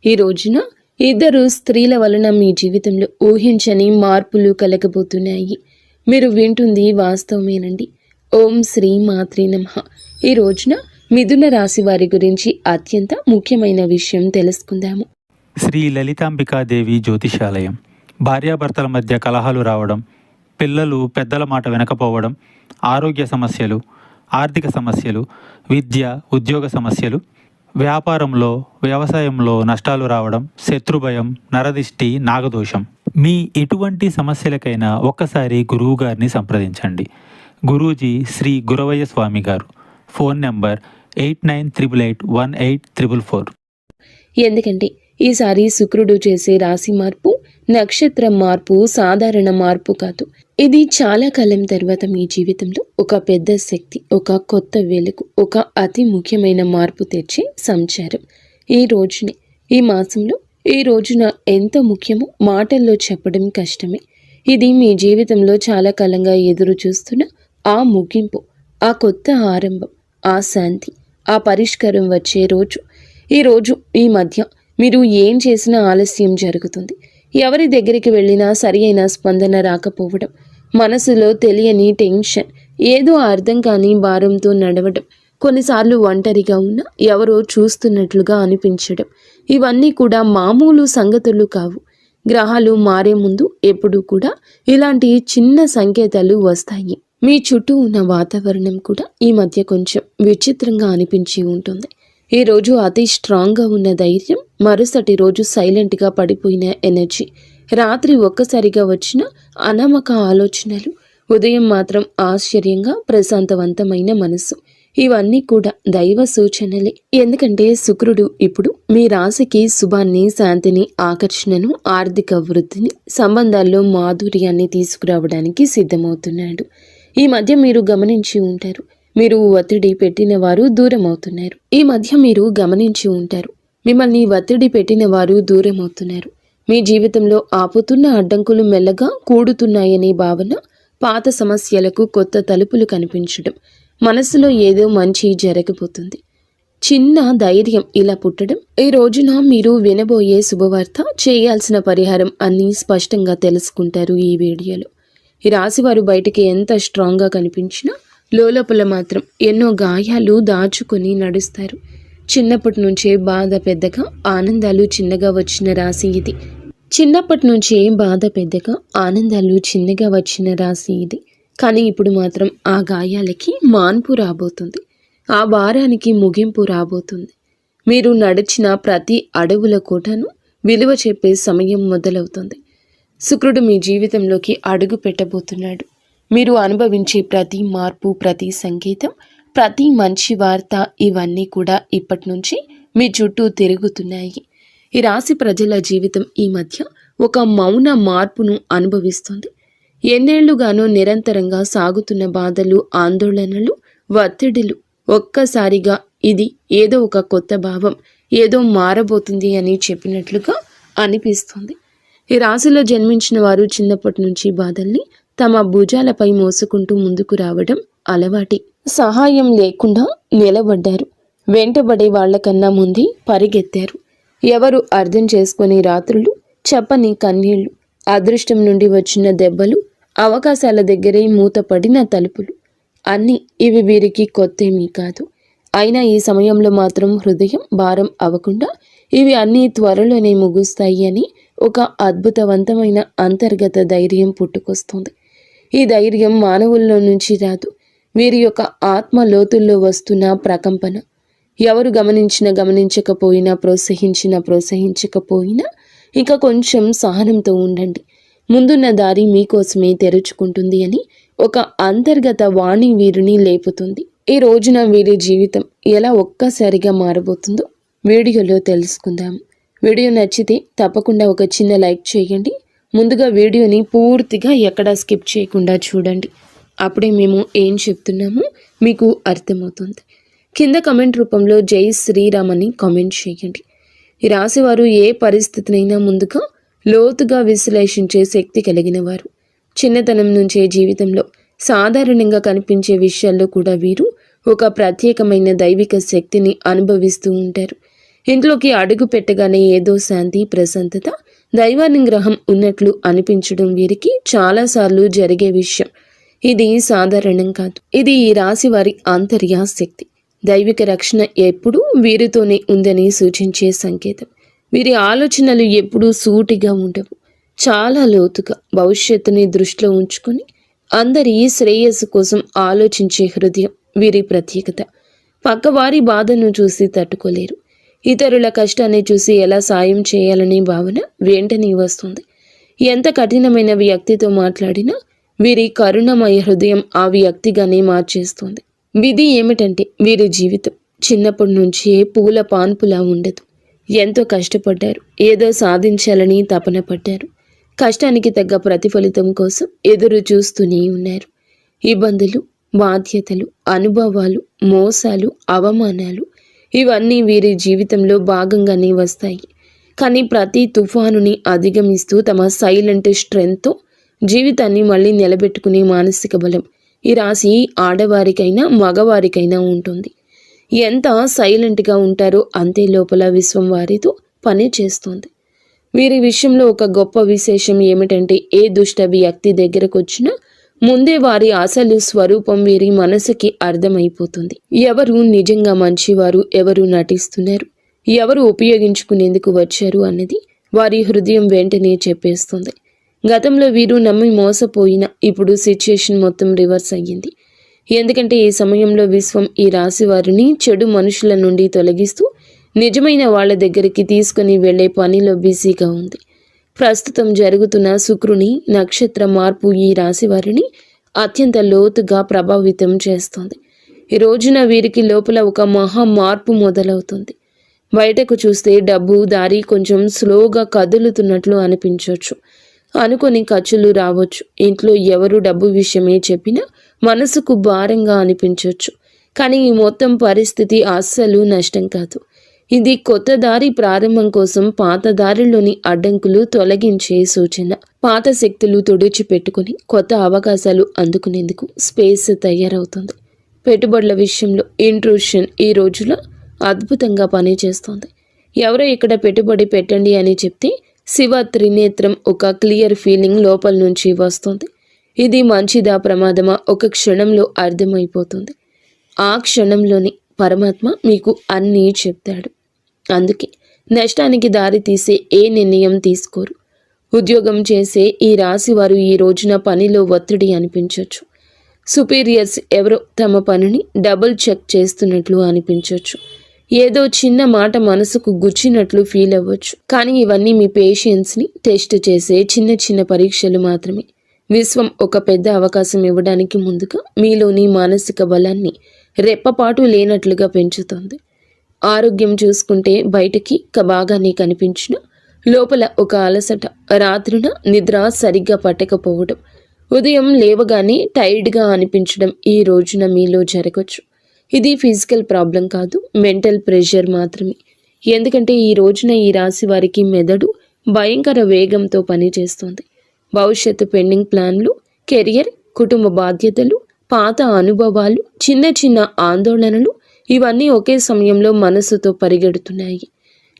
ఈ రోజున ఇద్దరు స్త్రీల వలన మీ జీవితంలో ఊహించని మార్పులు కలగబోతున్నాయి. మీరు వింటుంది వాస్తవమేనండి. ఓం శ్రీ మాత్రే నమః. ఈ రోజున మిథున రాశి వారి గురించి అత్యంత ముఖ్యమైన విషయం తెలుసుకుందాము. శ్రీ లలితాంబికాదేవి జ్యోతిషాలయం. భార్యాభర్తల మధ్య కలహాలు రావడం, పిల్లలు పెద్దల మాట వినకపోవడం, ఆరోగ్య సమస్యలు, ఆర్థిక సమస్యలు, విద్య ఉద్యోగ సమస్యలు, వ్యాపారంలో వ్యవసాయంలో నష్టాలు రావడం, శత్రుభయం, నరదిష్టి, నాగదోషం. మీ ఎటువంటి సమస్యలకైనా ఒక్కసారి గురువు గారిని సంప్రదించండి. గురూజీ శ్రీ గురవయ్య స్వామి గారు. Phone number 8988184444. ఎందుకంటే ఈసారి శుక్రుడు చేసే రాశి మార్పు, నక్షత్రం మార్పు సాధారణ మార్పు కాదు. ఇది చాలా కాలం తర్వాత మీ జీవితంలో ఒక పెద్ద శక్తి, ఒక కొత్త వెలుగు, ఒక అతి ముఖ్యమైన మార్పు తెచ్చే సంచారం. ఈ రోజుని, ఈ మాసంలో ఈ రోజున ఎంత ముఖ్యమో మాటల్లో చెప్పడం కష్టమే. ఇది మీ జీవితంలో చాలా కాలంగా ఎదురు చూస్తున్న ఆ ముగింపు, ఆ కొత్త ఆరంభం, ఆ శాంతి, ఆ పరిష్కారం వచ్చే రోజు. ఈ రోజు ఈ మధ్య మీరు ఏం చేసినా ఆలస్యం జరుగుతుంది. ఎవరి దగ్గరికి వెళ్ళినా సరి అయిన స్పందన రాకపోవడం, మనసులో తెలియని టెన్షన్, ఏదో అర్థం కాని భారంతో నడవడం, కొన్నిసార్లు ఒంటరిగా ఉన్న ఎవరో చూస్తున్నట్లుగా అనిపించడం, ఇవన్నీ కూడా మామూలు సంగతులు కావు. గ్రహాలు మారే ముందు ఎప్పుడూ కూడా ఇలాంటి చిన్న సంకేతాలు వస్తాయి. మీ చుట్టూ ఉన్న వాతావరణం కూడా ఈ మధ్య కొంచెం విచిత్రంగా అనిపించి ఉంటుంది. ఈ రోజు అతి స్ట్రాంగ్గా ఉన్న ధైర్యం, మరుసటి రోజు సైలెంట్గా పడిపోయిన ఎనర్జీ, రాత్రి ఒక్కసారిగా వచ్చిన అనామక ఆలోచనలు, ఉదయం మాత్రం ఆశ్చర్యంగా ప్రశాంతవంతమైన మనసు, ఇవన్నీ కూడా దైవ సూచనలే. ఎందుకంటే శుక్రుడు ఇప్పుడు మీ రాశికి శుభాన్ని, శాంతిని, ఆకర్షణను, ఆర్థిక వృద్ధిని, సంబంధాల్లో మాధుర్యాన్ని తీసుకురావడానికి సిద్ధమవుతున్నాడు. ఈ మధ్య మీరు గమనించి ఉంటారు, మీరు ఒత్తిడి పెట్టిన వారు దూరం అవుతున్నారు. మిమ్మల్ని ఒత్తిడి పెట్టిన వారు దూరం అవుతున్నారు. మీ జీవితంలో ఆపుతున్న అడ్డంకులు మెల్లగా కూడుతున్నాయనే భావన, పాత సమస్యలకు కొత్త తలుపులు కనిపించడం, మనసులో ఏదో మంచి జరగబోతుంది, చిన్న ధైర్యం ఇలా పుట్టడం. ఈ రోజున మీరు వినబోయే శుభవార్త, చేయాల్సిన పరిహారం అన్నీ స్పష్టంగా తెలుసుకుంటారు ఈ వీడియోలో. ఈ రాశివారు బయటికి ఎంత స్ట్రాంగ్గా కనిపించినా లోపల మాత్రం ఎన్నో గాయాలు దాచుకొని నడుస్తారు. చిన్నప్పటి నుంచే బాధ పెద్దగా, ఆనందాలు చిన్నగా వచ్చిన రాశి ఇది. కానీ ఇప్పుడు మాత్రం ఆ గాయాలకి మాన్పు రాబోతుంది, ఆ భారానికి ముగింపు రాబోతుంది. మీరు నడిచిన ప్రతి అడవుల కోటను విలువ చెప్పే సమయం మొదలవుతుంది. శుక్రుడు మీ జీవితంలోకి అడుగు పెట్టబోతున్నాడు. మీరు అనుభవించే ప్రతి మార్పు, ప్రతి సంకేతం, ప్రతి మంచి వార్త, ఇవన్నీ కూడా ఇప్పటి నుంచి మీ చుట్టూ తిరుగుతున్నాయి. ఈ రాశి ప్రజల జీవితం ఈ మధ్య ఒక మౌన మార్పును అనుభవిస్తుంది. ఎన్నేళ్లుగానో నిరంతరంగా సాగుతున్న బాధలు, ఆందోళనలు, ఒత్తిడిలు ఒక్కసారిగా ఇది ఏదో ఒక కొత్త భావం, ఏదో మారబోతుంది అని చెప్పినట్లుగా అనిపిస్తుంది. ఈ రాశిలో జన్మించిన వారు చిన్నప్పటి నుంచి బాధల్ని తమ భుజాలపై మోసుకుంటూ ముందుకు రావడం అలవాటి. సహాయం లేకుండా నిలబడ్డారు. వెంటబడే వాళ్లకన్నా ముందే పరిగెత్తారు. ఎవరు అర్థం చేసుకునే రాత్రులు, చెప్పని కన్నీళ్లు, అదృష్టం నుండి వచ్చిన దెబ్బలు, అవకాశాల దగ్గరే మూతపడిన తలుపులు, అన్నీ ఇవి వీరికి కొత్తేమీ కాదు. అయినా ఈ సమయంలో మాత్రం హృదయం భారం అవ్వకుండా ఇవి అన్నీ త్వరలోనే ముగుస్తాయి అని ఒక అద్భుతవంతమైన అంతర్గత ధైర్యం పుట్టుకొస్తుంది. ఈ ధైర్యం మానవుల్లో నుంచి రాదు, వీరి యొక్క ఆత్మ లోతుల్లో వస్తున్న ప్రకంపన. ఎవరు గమనించకపోయినా, ప్రోత్సహించకపోయినా ఇంకా కొంచెం సహనంతో ఉండండి. ముందున్న దారి మీకోసమే తెరుచుకుంటుంది అని ఒక అంతర్గత వాణి వీరిని లేపుతుంది. ఈ రోజున వీరి జీవితం ఎలా ఒక్కసారిగా మారబోతుందో వీడియోలో తెలుసుకుందాము. వీడియో నచ్చితే తప్పకుండా ఒక చిన్న లైక్ చేయండి. ముందుగా వీడియోని పూర్తిగా ఎక్కడా స్కిప్ చేయకుండా చూడండి. అప్పుడే మేము ఏం చెప్తున్నామో మీకు అర్థమవుతుంది. కింద కమెంట్ రూపంలో జై శ్రీరామ్ అని కామెంట్ చేయండి. ఈ రాశివారు ఏ పరిస్థితినైనా ముందుగా లోతుగా విశ్లేషించే శక్తి కలిగిన వారు. చిన్నతనం నుంచే జీవితంలో సాధారణంగా కనిపించే విషయాల్లో కూడా వీరు ఒక ప్రత్యేకమైన దైవిక శక్తిని అనుభవిస్తూ ఉంటారు. ఇంట్లోకి అడుగు పెట్టగానే ఏదో శాంతి, ప్రశాంతత, దైవానుగ్రహం ఉన్నట్లు అనిపించడం వీరికి చాలాసార్లు జరిగే విషయం. ఇది సాధారణం కాదు. ఇది ఈ రాశి వారి ఆంతర్య శక్తి. దైవిక రక్షణ ఎప్పుడూ వీరితోనే ఉందని సూచించే సంకేతం. వీరి ఆలోచనలు ఎప్పుడూ సూటిగా ఉండవు. చాలా లోతుగా భవిష్యత్తుని దృష్టిలో ఉంచుకొని అందరి శ్రేయస్సు కోసం ఆలోచించే హృదయం వీరి ప్రత్యేకత. పక్కవారి బాధను చూసి తట్టుకోలేరు. ఇతరుల కష్టాన్ని చూసి ఎలా సాయం చేయాలనే భావన వెంటనే వస్తుంది. ఎంత కఠినమైన వ్యక్తితో మాట్లాడినా వీరి కరుణమయ హృదయం ఆ వ్యక్తిగానే మార్చేస్తుంది. విధి ఏమిటంటే వీరి జీవితం చిన్నప్పటి నుంచే పూల పాన్పులా ఉండదు. ఎంతో కష్టపడ్డారు, ఏదో సాధించాలని తపన పడ్డారు. కష్టానికి తగ్గ ప్రతిఫలితం కోసం ఎదురు చూస్తూనే ఉన్నారు. ఇబ్బందులు, బాధ్యతలు, అనుభవాలు, మోసాలు, అవమానాలు ఇవన్నీ వీరి జీవితంలో భాగంగానే వస్తాయి. కానీ ప్రతి తుఫానుని అధిగమిస్తూ తమ సైలెంట్ స్ట్రెంగ్త్తో జీవితాన్ని మళ్ళీ నిలబెట్టుకునే మానసిక బలం ఈ రాశి ఆడవారికైనా మగవారికైనా ఉంటుంది. ఎంత సైలెంట్గా ఉంటారో అంతే లోపల విశ్వం వారితో పని చేస్తుంది. వీరి విషయంలో ఒక గొప్ప విశేషం ఏమిటంటే ఏ దుష్ట వ్యక్తి దగ్గరకు వచ్చినా ముందే వారి అసలు స్వరూపం వీరి మనసుకి అర్థమైపోతుంది. ఎవరు నిజంగా మంచివారు, ఎవరు నటిస్తున్నారు, ఎవరు ఉపయోగించుకునేందుకు వచ్చారు అన్నది వారి హృదయం వెంటనే చెప్పేస్తుంది. గతంలో వీరు నమ్మి మోసపోయిన ఇప్పుడు సిచ్యుయేషన్ మొత్తం రివర్స్ అయ్యింది. ఎందుకంటే ఈ సమయంలో విశ్వం ఈ రాశి వారిని చెడు మనుషుల నుండి తొలగిస్తూ నిజమైన వాళ్ళ దగ్గరికి తీసుకుని వెళ్లే పనిలో బిజీగా ఉంది. ప్రస్తుతం జరుగుతున్న శుక్రుని నక్షత్ర మార్పు ఈ రాశి వారిని అత్యంత లోతుగా ప్రభావితం చేస్తుంది. ఈ రోజున వీరికి లోపల ఒక మహా మార్పు మొదలవుతుంది. బయటకు చూస్తే డబ్బు దారి కొంచెం స్లోగా కదులుతున్నట్లు అనిపించవచ్చు. అనుకొని ఖర్చులు రావచ్చు. ఇంట్లో ఎవరు డబ్బు విషయమే చెప్పినా మనసుకు భారంగా అనిపించవచ్చు. కానీ ఈ మొత్తం పరిస్థితి అస్సలు నష్టం కాదు. ఇది కొత్త దారి ప్రారంభం కోసం పాత దారిలోని అడ్డంకులు తొలగించే సూచన. పాత శక్తులు తుడిచిపెట్టుకుని కొత్త అవకాశాలు అందుకునేందుకు స్పేస్ తయారవుతుంది. పెట్టుబడుల విషయంలో ఇంట్రూషన్ ఈ రోజులో అద్భుతంగా పనిచేస్తుంది. ఎవరో ఇక్కడ పెట్టుబడి పెట్టండి అని చెప్తే శివ త్రినేత్రం ఒక క్లియర్ ఫీలింగ్ లోపల నుంచి వస్తుంది. ఇది మంచిదా ప్రమాదమా ఒక క్షణంలో అర్థమైపోతుంది. ఆ క్షణంలోని పరమాత్మ మీకు అన్నీ చెప్తాడు. అందుకే నష్టానికి దారి తీసే ఏ నిర్ణయం తీసుకోరు. ఉద్యోగం చేసే ఈ రాశి వారు ఈ రోజున పనిలో ఒత్తిడి అనిపించవచ్చు. సుపీరియర్స్ ఎవరో తమ పనిని డబుల్ చెక్ చేస్తున్నట్లు అనిపించవచ్చు. ఏదో చిన్న మాట మనసుకు గుచ్చినట్లు ఫీల్ అవ్వచ్చు. కానీ ఇవన్నీ మీ పేషెన్స్ని టెస్ట్ చేసే చిన్న చిన్న పరీక్షలు మాత్రమే. విశ్వం ఒక పెద్ద అవకాశం ఇవ్వడానికి ముందుగా మీలోని మానసిక బలాన్ని రెప్పపాటు లేనట్లుగా పెంచుతుంది. ఆరోగ్యం చూసుకుంటే బయటికి బాగానే కనిపించిన లోపల ఒక అలసట, రాత్రిన నిద్ర సరిగ్గా పట్టకపోవడం, ఉదయం లేవగానే టైర్డ్గా అనిపించడం ఈ రోజున మీలో జరగచ్చు. ఇది ఫిజికల్ ప్రాబ్లం కాదు, మెంటల్ ప్రెషర్ మాత్రమే. ఎందుకంటే ఈ రోజున ఈ రాశి వారికి మెదడు భయంకర వేగంతో పనిచేస్తుంది. భవిష్యత్తు పెండింగ్ ప్లాన్లు, కెరియర్, కుటుంబ బాధ్యతలు, పాత అనుభవాలు, చిన్న చిన్న ఆందోళనలు ఇవన్నీ ఒకే సమయంలో మనసుతో పరిగెడుతున్నాయి.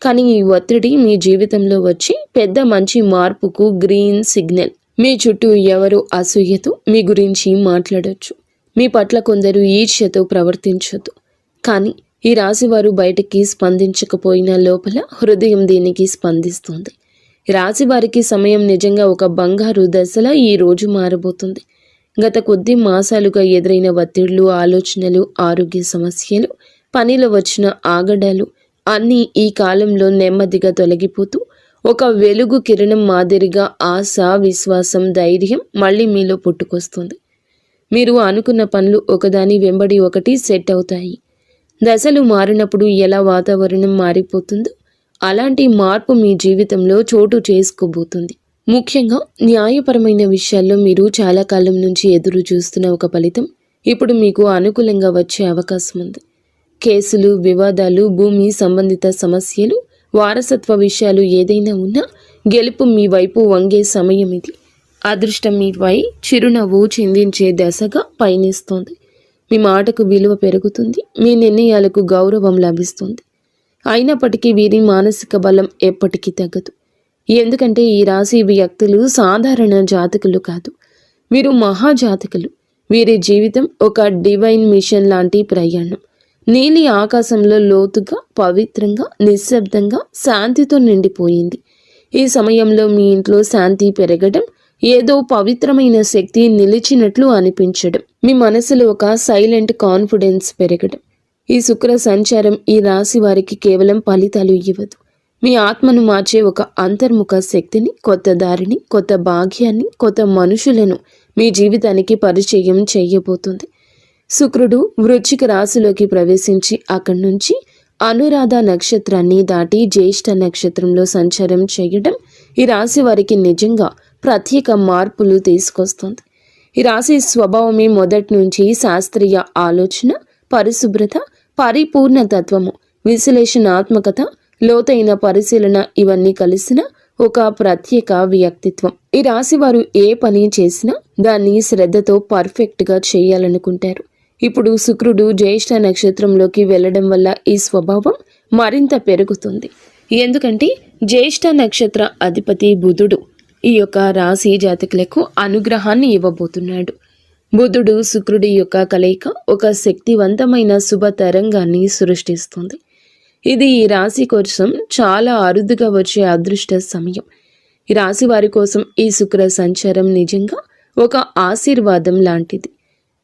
కానీ ఈ ఒత్తిడి మీ జీవితంలో వచ్చి పెద్ద మంచి మార్పుకు గ్రీన్ సిగ్నల్. మీ చుట్టూ ఎవరో అసూయతో మీ గురించి మాట్లాడొచ్చు. మీ పట్ల కొందరు ఈర్ష్యతో ప్రవర్తించొద్దు. కానీ ఈ రాశివారు బయటికి స్పందించకపోయినా లోపల హృదయం దీనికి స్పందిస్తుంది. రాశివారికి సమయం నిజంగా ఒక బంగారు దశలా ఈ రోజు మారబోతుంది. గత కొద్ది మాసాలుగా ఎదురైన ఒత్తిళ్లు, ఆలోచనలు, ఆరోగ్య సమస్యలు, పనిలో వచ్చిన ఆగడాలు అన్నీ ఈ కాలంలో నెమ్మదిగా తొలగిపోతూ ఒక వెలుగు కిరణం మాదిరిగా ఆశ, విశ్వాసం, ధైర్యం మళ్ళీ మీలో పుట్టుకొస్తుంది. మీరు అనుకున్న పనులు ఒకదాని వెంబడి ఒకటి సెట్ అవుతాయి. దశలు మారినప్పుడు ఎలా వాతావరణం మారిపోతుందో అలాంటి మార్పు మీ జీవితంలో చోటు చేసుకోబోతుంది. ముఖ్యంగా న్యాయపరమైన విషయాల్లో మీరు చాలా కాలం నుంచి ఎదురు చూస్తున్న ఒక ఫలితం ఇప్పుడు మీకు అనుకూలంగా వచ్చే అవకాశం ఉంది. కేసులు, వివాదాలు, భూమి సంబంధిత సమస్యలు, వారసత్వ విషయాలు ఏదైనా ఉన్నా గెలుపు మీ వైపు వంగే సమయం ఇది. అదృష్టం మీపై చిరునవ్వు చిందించే దశగా పయనిస్తోంది. మీ మాటకు విలువ పెరుగుతుంది. మీ నిర్ణయాలకు గౌరవం లభిస్తుంది. అయినప్పటికీ వీరి మానసిక బలం ఎప్పటికీ తగ్గదు. ఎందుకంటే ఈ రాశి వ్యక్తులు సాధారణ జాతకులు కాదు, వీరు మహాజాతకులు. వీరి జీవితం ఒక డివైన్ మిషన్ లాంటి ప్రయాణం. నీలి ఆకాశంలో లోతుగా, పవిత్రంగా, నిశ్శబ్దంగా, శాంతితో నిండిపోయింది. ఈ సమయంలో మీ ఇంట్లో శాంతి పెరగడం, ఏదో పవిత్రమైన శక్తి నిలిచినట్లు అనిపించడం, మీ మనసులో ఒక సైలెంట్ కాన్ఫిడెన్స్ పెరగడం. ఈ శుక్ర సంచారం ఈ రాశి వారికి కేవలం ఫలితాలు ఇవ్వదు, మీ ఆత్మను మార్చే ఒక అంతర్ముఖ శక్తిని, కొత్త దారిని, కొత్త భాగ్యాన్ని, కొత్త మనుషులను మీ జీవితానికి పరిచయం చేయబోతుంది. శుక్రుడు వృశ్చిక రాశిలోకి ప్రవేశించి అక్కడి నుంచి అనురాధ నక్షత్రాన్ని దాటి జ్యేష్ఠ నక్షత్రంలో సంచారం చేయడం ఈ రాశి వారికి నిజంగా ప్రత్యేక మార్పులు తీసుకొస్తుంది. ఈ రాశి స్వభావమే మొదటి నుంచి శాస్త్రీయ ఆలోచన, పరిశుభ్రత, పరిపూర్ణ తత్వము, విశ్లేషణాత్మకత, లోతైన పరిశీలన ఇవన్నీ కలిసిన ఒక ప్రత్యేక వ్యక్తిత్వం. ఈ రాశి వారు ఏ పని చేసినా దాన్ని శ్రద్ధతో పర్ఫెక్ట్గా చేయాలనుకుంటారు. ఇప్పుడు శుక్రుడు జ్యేష్ఠ నక్షత్రంలోకి వెళ్ళడం వల్ల ఈ స్వభావం మరింత పెరుగుతుంది. ఎందుకంటే జ్యేష్ఠ నక్షత్ర అధిపతి బుధుడు ఈ యొక్క రాశి జాతకులకు అనుగ్రహాన్ని ఇవ్వబోతున్నాడు. బుధుడు శుక్రుడి యొక్క కలయిక ఒక శక్తివంతమైన శుభ తరంగాన్ని సృష్టిస్తుంది. ఇది ఈ రాశి కోసం చాలా అరుదుగా వచ్చే అదృష్ట సమయం. ఈ రాశి వారి కోసం ఈ శుక్ర సంచారం నిజంగా ఒక ఆశీర్వాదం లాంటిది.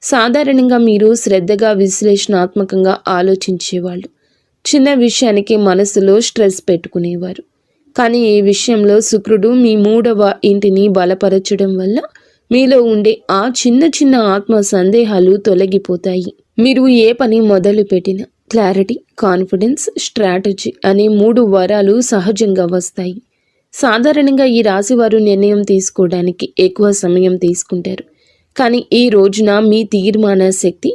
సాధారణంగా మీరు శ్రద్ధగా, విశ్లేషణాత్మకంగా ఆలోచించేవాళ్ళు. చిన్న విషయానికి మనసులో స్ట్రెస్ పెట్టుకునేవారు. కానీ ఈ విషయంలో శుక్రుడు మీ 3వ ఇంటిని బలపరచడం వల్ల మీలో ఉండే ఆ చిన్న చిన్న ఆత్మ సందేహాలు తొలగిపోతాయి. మీరు ఏ పని మొదలు పెట్టినా క్లారిటీ, కాన్ఫిడెన్స్, స్ట్రాటజీ అనే 3 వరాలు సహజంగా వస్తాయి. సాధారణంగా ఈ రాశివారు నిర్ణయం తీసుకోవడానికి ఎక్కువ సమయం తీసుకుంటారు. కానీ ఈ రోజున మీ తీర్మాన శక్తి,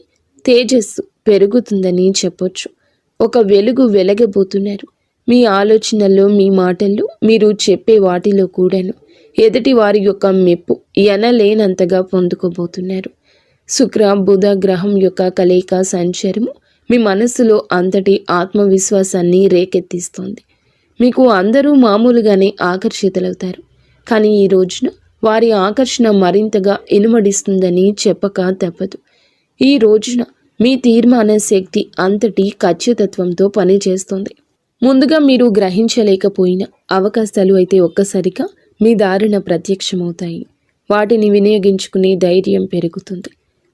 తేజస్సు పెరుగుతుందని చెప్పొచ్చు. ఒక వెలుగు వెలగబోతున్నారు. మీ ఆలోచనల్లో, మీ మాటల్లో, మీరు చెప్పే వాటిలో కూడాను ఎదుటి వారి యొక్క మెప్పు ఎనలేనంతగా పొందుకోబోతున్నారు. శుక్ర బుధ గ్రహం యొక్క కలయిక సంచారము మీ మనస్సులో అంతటి ఆత్మవిశ్వాసాన్ని రేకెత్తిస్తోంది. మీకు అందరూ మామూలుగానే ఆకర్షితులవుతారు. కానీ ఈ రోజున వారి ఆకర్షణ మరింతగా ఇనుమడిస్తుందని చెప్పక తప్పదు. ఈ రోజున మీ తీర్మాన శక్తి అంతటి ఖచ్చితత్వంతో పనిచేస్తుంది. ముందుగా మీరు గ్రహించలేకపోయిన అవకాశాలు అయితే ఒక్కసారిగా మీ దారిన ప్రత్యక్షమవుతాయి. వాటిని వినియోగించుకునే ధైర్యం పెరుగుతుంది.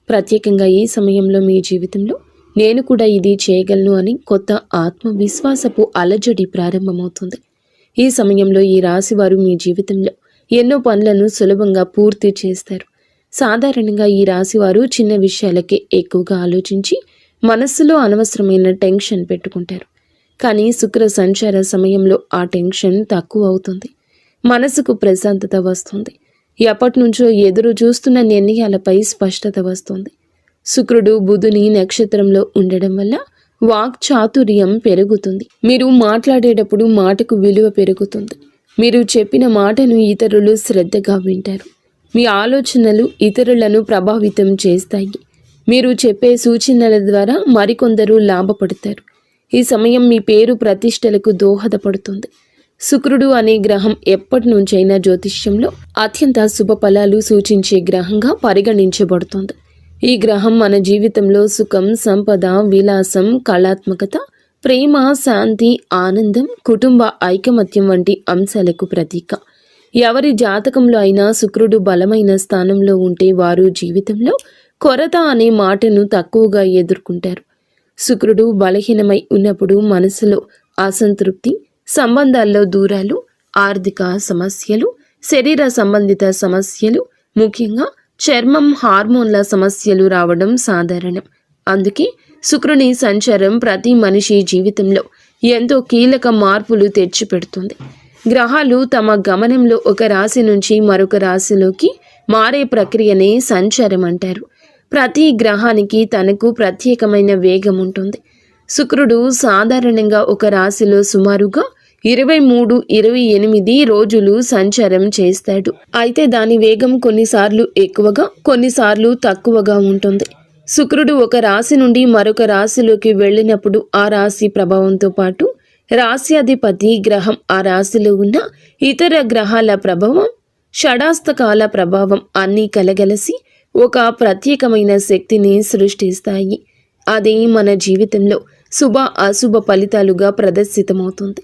ప్రత్యేకంగా ఈ సమయంలో మీ జీవితంలో నేను కూడా ఇది చేయగలను అని కొత్త ఆత్మవిశ్వాసపు అలజడి ప్రారంభమవుతుంది. ఈ సమయంలో ఈ రాశివారు మీ జీవితంలో ఎన్నో పనులను సులభంగా పూర్తి చేస్తారు. సాధారణంగా ఈ రాశివారు చిన్న విషయాలకే ఎక్కువగా ఆలోచించి మనస్సులో అనవసరమైన టెన్షన్ పెట్టుకుంటారు. కానీ శుక్ర సంచార సమయంలో ఆ టెన్షన్ తక్కువ అవుతుంది. మనసుకు ప్రశాంతత వస్తుంది. ఎప్పటి నుంచో ఎదురు చూస్తున్న నిర్ణయాలపై స్పష్టత వస్తుంది. శుక్రుడు బుధుని నక్షత్రంలో ఉండడం వల్ల వాక్ చాతుర్యం పెరుగుతుంది. మీరు మాట్లాడేటప్పుడు మాటకు విలువ పెరుగుతుంది. మీరు చెప్పిన మాటను ఇతరులు శ్రద్ధగా వింటారు. మీ ఆలోచనలు ఇతరులను ప్రభావితం చేస్తాయి. మీరు చెప్పే సూచనల ద్వారా మరికొందరు లాభపడతారు. ఈ సమయం మీ పేరు ప్రతిష్టలకు దోహదపడుతుంది. శుక్రుడు అనే గ్రహం ఎప్పటి నుంచైనా జ్యోతిష్యంలో అత్యంత శుభ ఫలాలు సూచించే గ్రహంగా పరిగణించబడుతుంది. ఈ గ్రహం మన జీవితంలో సుఖం, సంపద, విలాసం, కళాత్మకత, ప్రేమ, శాంతి, ఆనందం, కుటుంబ ఐకమత్యం వంటి అంశాలకు ప్రతీక. ఎవరి జాతకంలో అయినా శుక్రుడు బలమైన స్థానంలో ఉంటే వారు జీవితంలో కొరత అనే మాటను తక్కువగా ఎదుర్కొంటారు. శుక్రుడు బలహీనమై ఉన్నప్పుడు మనసులో అసంతృప్తి, సంబంధాల్లో దూరాలు, ఆర్థిక సమస్యలు, శరీర సంబంధిత సమస్యలు, ముఖ్యంగా చర్మం, హార్మోన్ల సమస్యలు రావడం సాధారణం. అందుకే శుక్రుని సంచారం ప్రతి మనిషి జీవితంలో ఎంతో కీలక మార్పులు తెచ్చిపెడుతుంది. గ్రహాలు తమ గమనంలో ఒక రాశి నుంచి మరొక రాశిలోకి మారే ప్రక్రియనే సంచారం అంటారు. ప్రతి గ్రహానికి తనకు ప్రత్యేకమైన వేగం ఉంటుంది. శుక్రుడు సాధారణంగా ఒక రాశిలో సుమారుగా 23-28 రోజులు సంచారం చేస్తాడు. అయితే దాని వేగం కొన్నిసార్లు ఎక్కువగా, కొన్నిసార్లు తక్కువగా ఉంటుంది. శుక్రుడు ఒక రాశి నుండి మరొక రాశిలోకి వెళ్ళినప్పుడు ఆ రాశి ప్రభావంతో పాటు రాశ్యాధిపతి గ్రహం ఆ రాశిలో ఉన్న ఇతర గ్రహాల ప్రభావం, షడాస్తకాల ప్రభావం అన్నీ కలగలిసి ఒక ప్రత్యేకమైన శక్తిని సృష్టిస్తాయి. అది మన జీవితంలో శుభ అశుభ ఫలితాలుగా ప్రదర్శితమవుతుంది.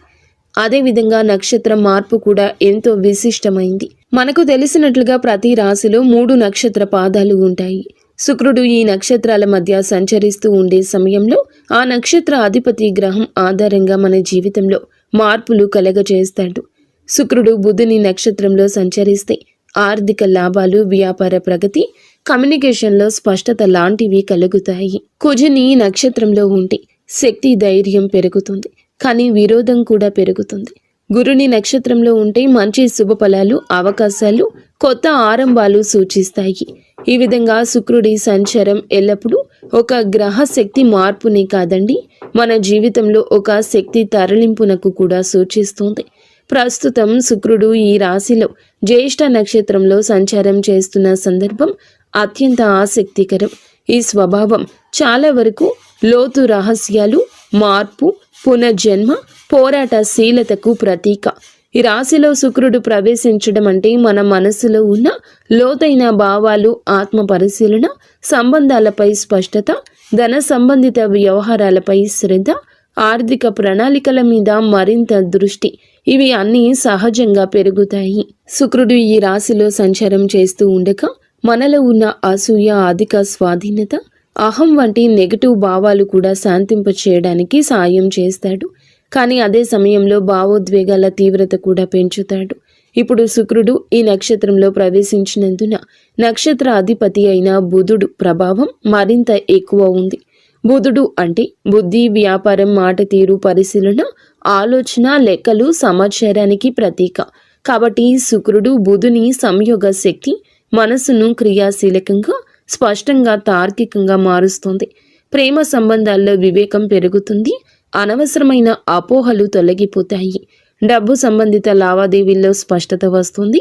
అదేవిధంగా నక్షత్ర మార్పు కూడా ఎంతో విశిష్టమైంది. మనకు తెలిసినట్లుగా ప్రతి రాశిలో 3 నక్షత్ర పాదాలు ఉంటాయి. శుక్రుడు ఈ నక్షత్రాల మధ్య సంచరిస్తూ ఉండే సమయంలో ఆ నక్షత్ర అధిపతి గ్రహం ఆధారంగా మన జీవితంలో మార్పులు కలగజేస్తాడు. శుక్రుడు బుధుని నక్షత్రంలో సంచరిస్తే ఆర్థిక లాభాలు, వ్యాపార ప్రగతి, కమ్యూనికేషన్లో స్పష్టత లాంటివి కలుగుతాయి. కుజుని నక్షత్రంలో ఉంటే శక్తి, ధైర్యం పెరుగుతుంది, కానీ విరోధం కూడా పెరుగుతుంది. గురుని నక్షత్రంలో ఉంటే మంచి శుభ ఫలాలు, అవకాశాలు, కొత్త ఆరంభాలు సూచిస్తాయి. ఈ విధంగా శుక్రుడి సంచారం ఎల్లప్పుడూ ఒక గ్రహ శక్తి మార్పునే కాదండి, మన జీవితంలో ఒక శక్తి తరలింపునకు కూడా సూచిస్తుంది. ప్రస్తుతం శుక్రుడు ఈ రాశిలో జ్యేష్ఠ నక్షత్రంలో సంచారం చేస్తున్న సందర్భం అత్యంత ఆసక్తికరం. ఈ స్వభావం చాలా వరకు లోతు రహస్యాలు, మార్పు, పునర్జన్మ, పోరాటశీలతకు ప్రతీక. ఈ రాశిలో శుక్రుడు ప్రవేశించడం అంటే మన మనసులో ఉన్న లోతైన భావాలు, ఆత్మ పరిశీలన, సంబంధాలపై స్పష్టత, ధన సంబంధిత వ్యవహారాలపై శ్రద్ధ, ఆర్థిక ప్రణాళికల మీద మరింత దృష్టి, ఇవి అన్నీ సహజంగా పెరుగుతాయి. శుక్రుడు ఈ రాశిలో సంచారం చేస్తూ ఉండగా మనలో ఉన్న అసూయ, అధిక స్వాధీనత, అహం వంటి నెగటివ్ భావాలు కూడా శాంతింపచేయడానికి సాయం చేస్తాడు. కానీ అదే సమయంలో భావోద్వేగాల తీవ్రత కూడా పెంచుతాడు. ఇప్పుడు శుక్రుడు ఈ నక్షత్రంలో ప్రవేశించినందున నక్షత్ర అధిపతి అయిన బుధుడు ప్రభావం మరింత ఎక్కువ ఉంది. బుధుడు అంటే బుద్ధి, వ్యాపారం, మాట తీరు, పరిశీలన, ఆలోచన, లెక్కలు, సమాచారానికి ప్రతీక. కాబట్టి శుక్రుడు బుధుని సంయోగ శక్తి మనసును క్రియాశీలకంగా, స్పష్టంగా, తార్కికంగా మారుస్తుంది. ప్రేమ సంబంధాల్లో వివేకం పెరుగుతుంది, అనవసరమైన అపోహలు తొలగిపోతాయి. డబ్బు సంబంధిత లావాదేవీల్లో స్పష్టత వస్తుంది.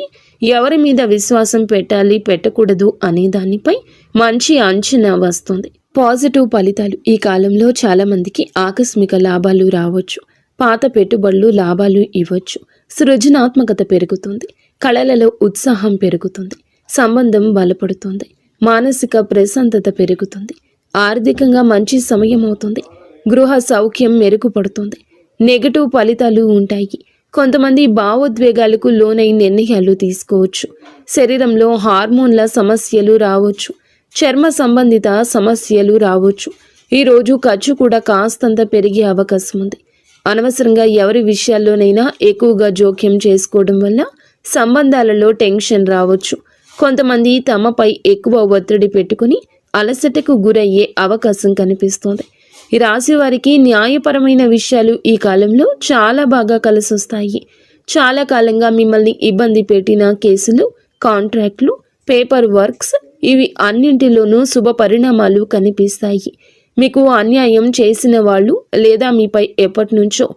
ఎవరి మీద విశ్వాసం పెట్టాలి, పెట్టకూడదు అనే దానిపై మంచి అంచనా వస్తుంది. పాజిటివ్ ఫలితాలు. ఈ కాలంలో చాలా మందికి ఆకస్మిక లాభాలు రావచ్చు. పాత పెట్టుబడులు లాభాలు ఇవ్వచ్చు. సృజనాత్మకత పెరుగుతుంది. కళలలో ఉత్సాహం పెరుగుతుంది. సంబంధం బలపడుతుంది. మానసిక ప్రశాంతత పెరుగుతుంది. ఆర్థికంగా మంచి సమయం అవుతుంది. గృహ సౌఖ్యం మెరుగుపడుతుంది. నెగటివ్ ఫలితాలు ఉంటాయి. కొంతమంది భావోద్వేగాలకు లోనై నిర్ణయాలు తీసుకోవచ్చు. శరీరంలో హార్మోన్ల సమస్యలు రావచ్చు. చర్మ సంబంధిత సమస్యలు రావచ్చు. ఈరోజు ఖర్చు కూడా కాస్తంత పెరిగే అవకాశం ఉంది. అనవసరంగా ఎవరి విషయాల్లోనైనా ఎక్కువగా జోక్యం చేసుకోవడం వల్ల సంబంధాలలో టెన్షన్ రావచ్చు. కొంతమంది తమపై ఎక్కువ ఒత్తిడి పెట్టుకుని అలసటకు గురయ్యే అవకాశం కనిపిస్తోంది. ఈ రాశి వారికి న్యాయపరమైన విషయాలు ఈ కాలంలో చాలా బాగా కలిసొస్తాయి. చాలా కాలంగా మిమ్మల్ని ఇబ్బంది పెట్టిన కేసులు, కాంట్రాక్ట్లు, పేపర్ వర్క్స్, ఇవి అన్నింటిలోనూ శుభ పరిణామాలు కనిపిస్తాయి. మీకు అన్యాయం చేసిన వాళ్ళు లేదా మీపై ఎప్పటి నుంచో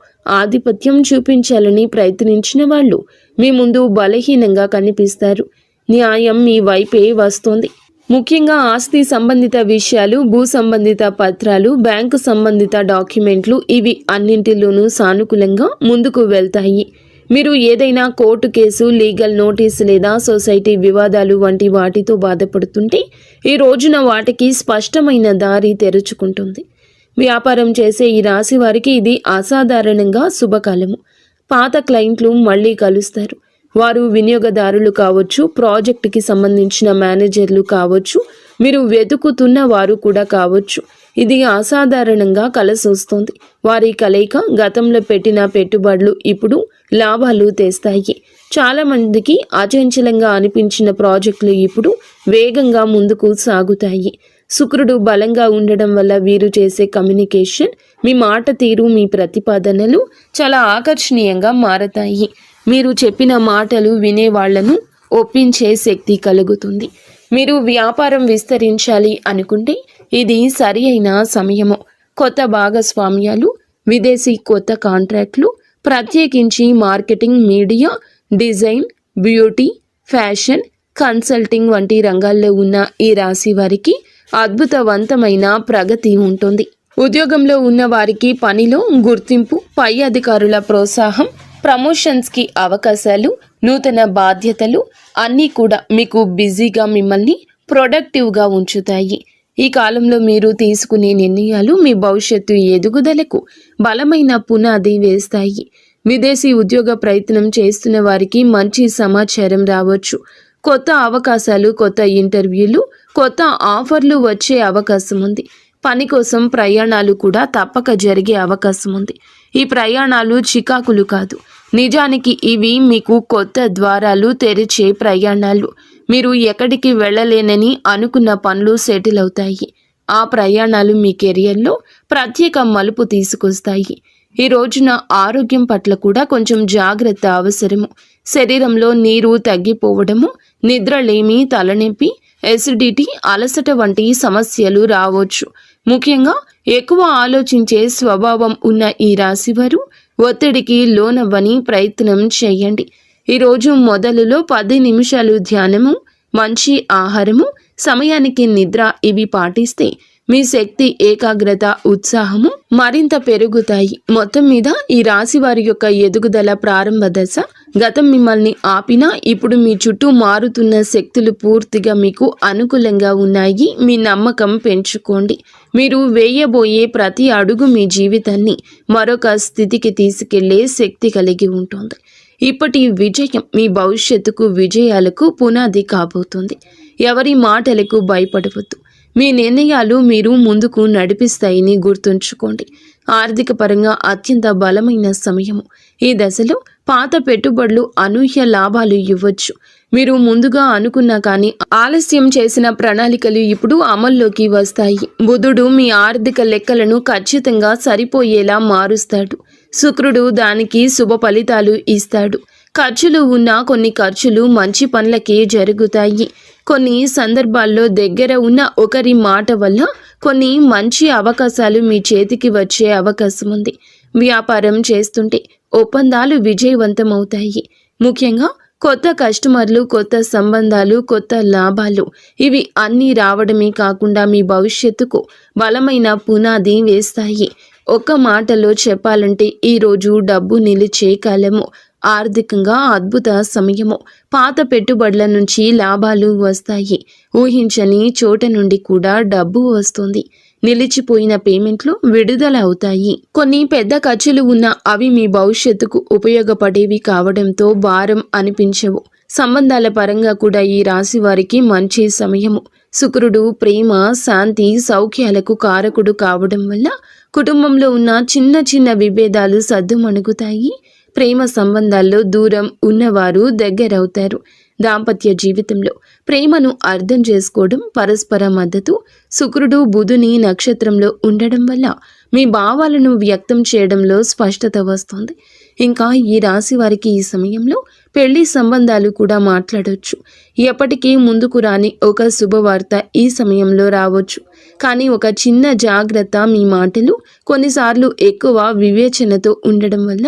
ఆధిపత్యం చూపించాలని ప్రయత్నించిన వాళ్ళు మీ ముందు బలహీనంగా కనిపిస్తారు. న్యాయం మీ వైపే వస్తోంది. ముఖ్యంగా ఆస్తి సంబంధిత విషయాలు, భూ సంబంధిత పత్రాలు, బ్యాంకు సంబంధిత డాక్యుమెంట్లు, ఇవి అన్నింటిలోనూ సానుకూలంగా ముందుకు వెళ్తాయి. మీరు ఏదైనా కోర్టు కేసు, లీగల్ నోటీస్ లేదా సొసైటీ వివాదాలు వంటి వాటితో బాధపడుతుంటే ఈ రోజున వాటికి స్పష్టమైన దారి తెరుచుకుంటుంది. వ్యాపారం చేసే ఈ రాశి వారికి ఇది అసాధారణంగా శుభకాలము. పాత క్లయింట్లు మళ్ళీ కలుస్తారు. వారు వినియోగదారులు కావచ్చు, ప్రాజెక్టుకి సంబంధించిన మేనేజర్లు కావచ్చు, మీరు వెతుకుతున్న వారు కూడా కావచ్చు. ఇది అసాధారణంగా కలిసొస్తుంది. వారి కలయిక గతంలో పెట్టిన పెట్టుబడులు ఇప్పుడు లాభాలు తెస్తాయి. చాలామందికి అచంచలంగా అనిపించిన ప్రాజెక్టులు ఇప్పుడు వేగంగా ముందుకు సాగుతాయి. శుక్రుడు బలంగా ఉండడం వల్ల వీరు చేసే కమ్యూనికేషన్, మీ మాట తీరు, మీ ప్రతిపాదనలు చాలా ఆకర్షణీయంగా మారతాయి. మీరు చెప్పిన మాటలు వినేవాళ్లను ఒప్పించే శక్తి కలుగుతుంది. మీరు వ్యాపారం విస్తరించాలి అనుకుంటే ఇది సరి అయిన సమయము. కొత్త భాగస్వామ్యాలు, విదేశీ కొత్త కాంట్రాక్ట్లు, ప్రత్యేకించి marketing, media, design, beauty, fashion, consulting వంటి రంగాల్లో ఉన్న ఈ రాశి వారికి అద్భుతవంతమైన ప్రగతి ఉంటుంది. ఉద్యోగంలో ఉన్న వారికి పనిలో గుర్తింపు, పై అధికారుల ప్రోత్సాహం, ప్రమోషన్స్కి అవకాశాలు, నూతన బాధ్యతలు అన్నీ కూడా మీకు బిజీగా మిమ్మల్ని ప్రొడక్టివ్గా ఉంచుతాయి. ఈ కాలంలో మీరు తీసుకునే నిర్ణయాలు మీ భవిష్యత్తు ఎదుగుదలకు బలమైన పునాది వేస్తాయి. విదేశీ ఉద్యోగ ప్రయత్నం చేస్తున్న వారికి మంచి సమాచారం రావచ్చు. కొత్త అవకాశాలు, కొత్త ఇంటర్వ్యూలు, కొత్త ఆఫర్లు వచ్చే అవకాశం ఉంది. పని కోసం ప్రయాణాలు కూడా తప్పక జరిగే అవకాశం ఉంది. ఈ ప్రయాణాలు చికాకులు కాదు, నిజానికి ఇవి మీకు కొత్త ద్వారాలు తెరిచే ప్రయాణాలు. మీరు ఎక్కడికి వెళ్ళలేనని అనుకున్న పనులు సెటిల్ అవుతాయి. ఆ ప్రయాణాలు మీ కెరియర్లో ప్రత్యేక మలుపు తీసుకొస్తాయి. ఈ రోజున ఆరోగ్యం పట్ల కూడా కొంచెం జాగ్రత్త అవసరము. శరీరంలో నీరు తగ్గిపోవడము, నిద్రలేమి, తలనొప్పి, ఎసిడిటీ, అలసట వంటి సమస్యలు రావచ్చు. ముఖ్యంగా ఎక్కువ ఆలోచించే స్వభావం ఉన్న ఈ రాశివారు ఒత్తిడికి లోనవ్వని ప్రయత్నం చేయండి. ఈరోజు మొదలులో 10 నిమిషాలు ధ్యానము, మంచి ఆహారము, సమయానికి నిద్ర ఇవి పాటిస్తే మీ శక్తి, ఏకాగ్రత, ఉత్సాహము మరింత పెరుగుతాయి. మొత్తం మీద ఈ రాశి వారి యొక్క ఎదుగుదల ప్రారంభ దశ. గతం మిమ్మల్ని ఆపినా ఇప్పుడు మీ చుట్టూ మారుతున్న శక్తులు పూర్తిగా మీకు అనుకూలంగా ఉన్నాయి. మీ నమ్మకం పెంచుకోండి. మీరు వేయబోయే ప్రతి అడుగు మీ జీవితాన్ని మరొక స్థితికి తీసుకెళ్లే శక్తి కలిగి ఉంటుంది. ఇప్పటి విజయం మీ భవిష్యత్తుకు, విజయాలకు పునాది కాబోతుంది. ఎవరి మాటలకు భయపడవద్దు. మీ నిర్ణయాలు మీరు ముందుకు నడిపిస్తాయని గుర్తుంచుకోండి. ఆర్థిక పరంగా అత్యంత బలమైన సమయము. ఈ దశలో పాత పెట్టుబడులు అనూహ్య లాభాలు ఇవ్వచ్చు. మీరు ముందుగా అనుకున్నా కానీ ఆలస్యం చేసిన ప్రణాళికలు ఇప్పుడు అమల్లోకి వస్తాయి. బుధుడు మీ ఆర్థిక లెక్కలను ఖచ్చితంగా సరిపోయేలా మారుస్తాడు. శుక్రుడు దానికి శుభ ఫలితాలు ఇస్తాడు. ఖర్చులు ఉన్న కొన్ని ఖర్చులు మంచి పనులకే జరుగుతాయి. కొన్ని సందర్భాల్లో దగ్గర ఉన్న ఒకరి మాట వల్ల కొన్ని మంచి అవకాశాలు మీ చేతికి వచ్చే అవకాశం ఉంది. వ్యాపారం చేస్తుంటే ఒప్పందాలు విజయవంతమవుతాయి. ముఖ్యంగా కొత్త కస్టమర్లు, కొత్త సంబంధాలు, కొత్త లాభాలు ఇవి అన్నీ రావడమే కాకుండా మీ భవిష్యత్తుకు బలమైన పునాది వేస్తాయి. ఒక్క మాటలో చెప్పాలంటే ఈరోజు డబ్బు నిలిచే కాలము. ఆర్థికంగా అద్భుత సమయము. పాత పెట్టుబడుల నుంచి లాభాలు వస్తాయి. ఊహించని చోట నుండి కూడా డబ్బు వస్తుంది. నిలిచిపోయిన పేమెంట్లు విడుదల అవుతాయి. కొన్ని పెద్ద ఖర్చులు ఉన్నా అవి మీ భవిష్యత్తుకు ఉపయోగపడేవి కావడంతో భారం అనిపించవు. సంబంధాల పరంగా కూడా ఈ రాశి వారికి మంచి సమయము. శుక్రుడు ప్రేమ, శాంతి, సౌఖ్యాలకు కారకుడు కావడం వల్ల కుటుంబంలో ఉన్న చిన్న చిన్న విభేదాలు సద్దుమణుగుతాయి. ప్రేమ సంబంధాల్లో దూరం ఉన్నవారు దగ్గరవుతారు. దాంపత్య జీవితంలో ప్రేమను అర్థం చేసుకోవడం, పరస్పర మద్దతు. శుక్రుడు బుధుని నక్షత్రంలో ఉండడం వల్ల మీ భావాలను వ్యక్తం చేయడంలో స్పష్టత వస్తుంది. ఇంకా ఈ రాశి వారికి ఈ సమయంలో పెళ్లి సంబంధాలు కూడా మాట్లాడవచ్చు. ఎప్పటికీ ముందుకు రాని ఒక శుభవార్త ఈ సమయంలో రావచ్చు. కానీ ఒక చిన్న జాగ్రత్త, మీ మాటలు కొన్నిసార్లు ఎక్కువ వివేచనతో ఉండడం వల్ల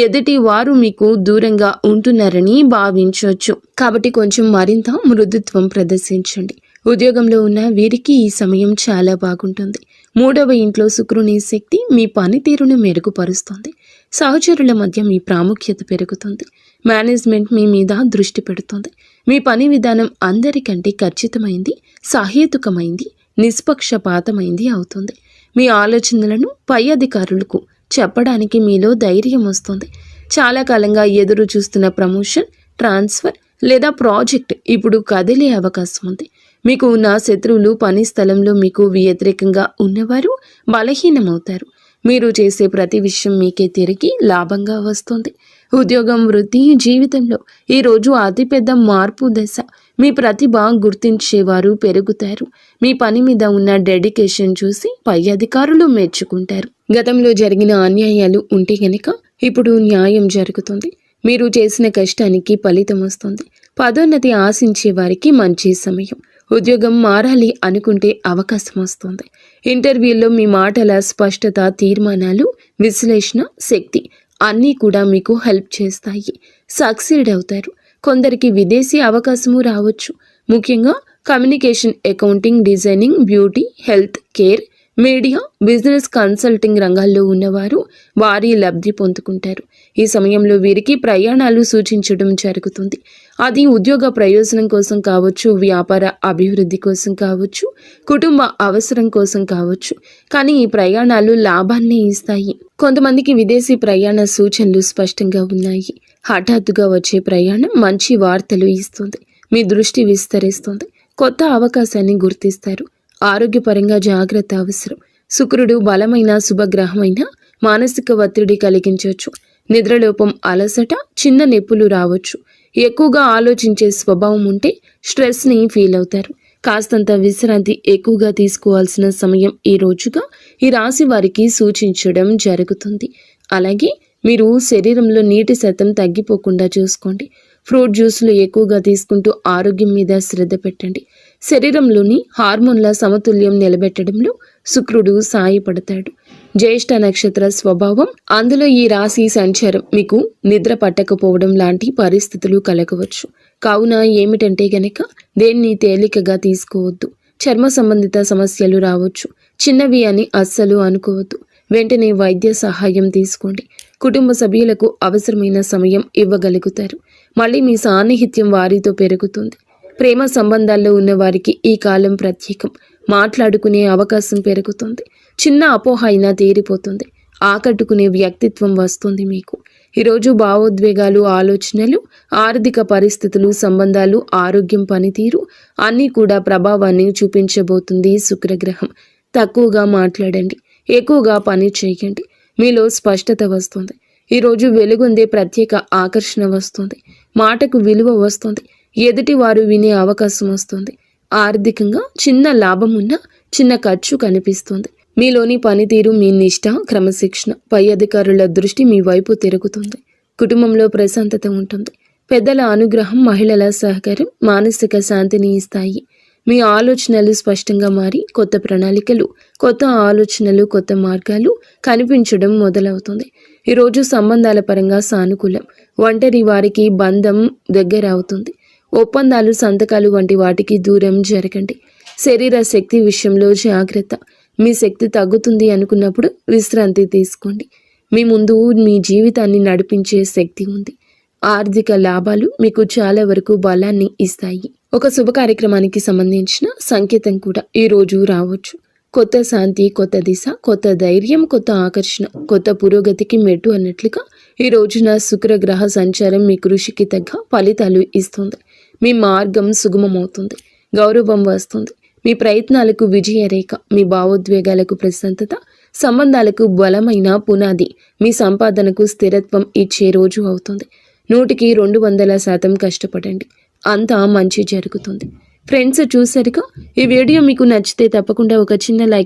ఎదుటి వారు మీకు దూరంగా ఉంటున్నారని భావించవచ్చు. కాబట్టి కొంచెం మరింత మృదుత్వం ప్రదర్శించండి. ఉద్యోగంలో ఉన్న వీరికి ఈ సమయం చాలా బాగుంటుంది. 3వ ఇంట్లో శుక్రుని శక్తి మీ పనితీరును మెరుగుపరుస్తుంది. సహచరుల మధ్య మీ ప్రాముఖ్యత పెరుగుతుంది. మేనేజ్మెంట్ మీ మీద దృష్టి పెడుతుంది. మీ పని విధానం అందరికంటే ఖచ్చితమైంది, సహేతుకమైంది, నిష్పక్షపాతమైంది అవుతుంది. మీ ఆలోచనలను పై అధికారులకు చెప్పడానికి మీలో ధైర్యం వస్తుంది. చాలా కాలంగా ఎదురు చూస్తున్న ప్రమోషన్, ట్రాన్స్ఫర్ లేదా ప్రాజెక్ట్ ఇప్పుడు కదిలే అవకాశం ఉంది. మీకు ఉన్న శత్రువులు, పని స్థలంలో మీకు వ్యతిరేకంగా ఉన్నవారు బలహీనమవుతారు. మీరు చేసే ప్రతి విషయం మీకే తిరిగి లాభంగా వస్తుంది. ఉద్యోగం, వృత్తి, జీవితంలో ఈరోజు అతిపెద్ద మార్పు దశ. మీ ప్రతిభ గుర్తించేవారు పెరుగుతారు. మీ పని మీద ఉన్న డెడికేషన్ చూసి పై అధికారులు మెచ్చుకుంటారు. గతంలో జరిగిన అన్యాయాలు ఉంటే గనక ఇప్పుడు న్యాయం జరుగుతుంది. మీరు చేసిన కష్టానికి ఫలితం వస్తుంది. పదోన్నతి ఆశించే వారికి మంచి సమయం. ఉద్యోగం మారాలి అనుకుంటే అవకాశం వస్తుంది. ఇంటర్వ్యూల్లో మీ మాటల స్పష్టత, తీర్మానాలు, విశ్లేషణ శక్తి అన్నీ కూడా మీకు హెల్ప్ చేస్తాయి. సక్సీడ్ అవుతారు. కొందరికి విదేశీ అవకాశము రావచ్చు. ముఖ్యంగా communication, accounting, designing, beauty, health care, media, business consulting రంగాల్లో ఉన్నవారు వారి లబ్ధి పొందుకుంటారు. ఈ సమయంలో వీరికి ప్రయాణాలు సూచించడం జరుగుతుంది. అది ఉద్యోగ ప్రయోజనం కోసం కావచ్చు, వ్యాపార అభివృద్ధి కోసం కావచ్చు, కుటుంబ అవసరం కోసం కావచ్చు. కానీ ఈ ప్రయాణాలు లాభాన్ని ఇస్తాయి. కొంతమందికి విదేశీ ప్రయాణ సూచనలు స్పష్టంగా ఉన్నాయి. హఠాత్తుగా వచ్చే ప్రయాణం మంచి వార్తలు ఇస్తుంది. మీ దృష్టి విస్తరిస్తుంది. కొత్త అవకాశాన్ని గుర్తిస్తారు. ఆరోగ్యపరంగా జాగ్రత్త అవసరం. శుక్రుడు బలమైన శుభగ్రహమైన మానసిక ఒత్తిడి కలిగించవచ్చు. నిద్రలోపం, అలసట, చిన్న నొప్పులు రావచ్చు. ఎక్కువగా ఆలోచించే స్వభావం ఉంటే స్ట్రెస్ని ఫీల్ అవుతారు. కాస్తంత విశ్రాంతి ఎక్కువగా తీసుకోవాల్సిన సమయం ఈ రోజుగా ఈ రాశి వారికి సూచించడం జరుగుతుంది. అలాగే మీరు శరీరంలో నీటి శాతం తగ్గిపోకుండా చూసుకోండి. ఫ్రూట్ జ్యూస్లు ఎక్కువగా తీసుకుంటూ ఆరోగ్యం మీద శ్రద్ధ పెట్టండి. శరీరంలోని హార్మోన్ల సమతుల్యం నిలబెట్టడంలో శుక్రుడు సాయపడతాడు. జ్యేష్ఠ నక్షత్ర స్వభావం, అందులో ఈ రాశి సంచారం మీకు నిద్ర పట్టకపోవడం లాంటి పరిస్థితులు కలగవచ్చు. కావున ఏమిటంటే గనక దేన్ని తేలికగా తీసుకోవద్దు. చర్మ సంబంధిత సమస్యలు రావచ్చు. చిన్నవి అని అస్సలు అనుకోవద్దు. వెంటనే వైద్య సహాయం తీసుకోండి. కుటుంబ సభ్యులకు అవసరమైన సమయం ఇవ్వగలుగుతారు. మళ్ళీ మీ సాన్నిహిత్యం వారితో పెరుగుతుంది. ప్రేమ సంబంధాల్లో ఉన్న వారికి ఈ కాలం ప్రత్యేకం. మాట్లాడుకునే అవకాశం పెరుగుతుంది. చిన్న అపోహ అయినా తీరిపోతుంది. ఆకట్టుకునే వ్యక్తిత్వం వస్తుంది మీకు. ఈరోజు భావోద్వేగాలు, ఆలోచనలు, ఆర్థిక పరిస్థితులు, సంబంధాలు, ఆరోగ్యం, పనితీరు అన్నీ కూడా ప్రభావాన్ని చూపించబోతుంది శుక్రగ్రహం. తక్కువగా మాట్లాడండి. ఎక్కువగా పని చేయండి. మీలో స్పష్టత వస్తుంది. ఈరోజు వెలుగొందే ప్రత్యేక ఆకర్షణ వస్తుంది. మాటకు విలువ వస్తుంది. ఎదుటి వారు వినే అవకాశం వస్తుంది. ఆర్థికంగా చిన్న లాభం ఉన్నా చిన్న ఖర్చు కనిపిస్తుంది. మీలోని పనితీరు, మీ నిష్ఠ, క్రమశిక్షణ, పై అధికారుల దృష్టి మీ వైపు తిరుగుతుంది. కుటుంబంలో ప్రశాంతత ఉంటుంది. పెద్దల అనుగ్రహం, మహిళల సహకారం మానసిక శాంతిని ఇస్తాయి. మీ ఆలోచనలు స్పష్టంగా మారి కొత్త ప్రణాళికలు, కొత్త ఆలోచనలు, కొత్త మార్గాలు కనిపించడం మొదలవుతుంది. ఈరోజు సంబంధాల పరంగా సానుకూలం. ఒంటరి వారికి బంధం దగ్గర అవుతుంది. ఒప్పందాలు, సంతకాలు వంటి వాటికి దూరం జరగండి. శరీర శక్తి విషయంలో జాగ్రత్త. మీ శక్తి తగ్గుతుంది అనుకున్నప్పుడు విశ్రాంతి తీసుకోండి. మీ ముందు మీ జీవితాన్ని నడిపించే శక్తి ఉంది. ఆర్థిక లాభాలు మీకు చాలా వరకు బలాన్ని ఇస్తాయి. ఒక శుభ కార్యక్రమానికి సంబంధించిన సంకేతం కూడా ఈ రోజు రావచ్చు. కొత్త శాంతి, కొత్త దిశ, కొత్త ధైర్యం, కొత్త ఆకర్షణ, కొత్త పురోగతికి మెట్టు అన్నట్లుగా ఈ రోజున శుక్రగ్రహ సంచారం మీ కృషికి తగ్గ ఫలితాలు ఇస్తుంది. మీ మార్గం సుగమమవుతుంది. గౌరవం వస్తుంది. మీ ప్రయత్నాలకు విజయరేఖ, మీ భావోద్వేగాలకు ప్రశాంతత, సంబంధాలకు బలమైన పునాది, మీ సంపాదనకు స్థిరత్వం ఇచ్చే రోజు అవుతుంది. 100% కష్టపడండి. అంతా మంచి జరుగుతుంది. ఫ్రెండ్స్, చూసారుగా? ఈ వీడియో మీకు నచ్చితే తప్పకుండా ఒక చిన్న లైక్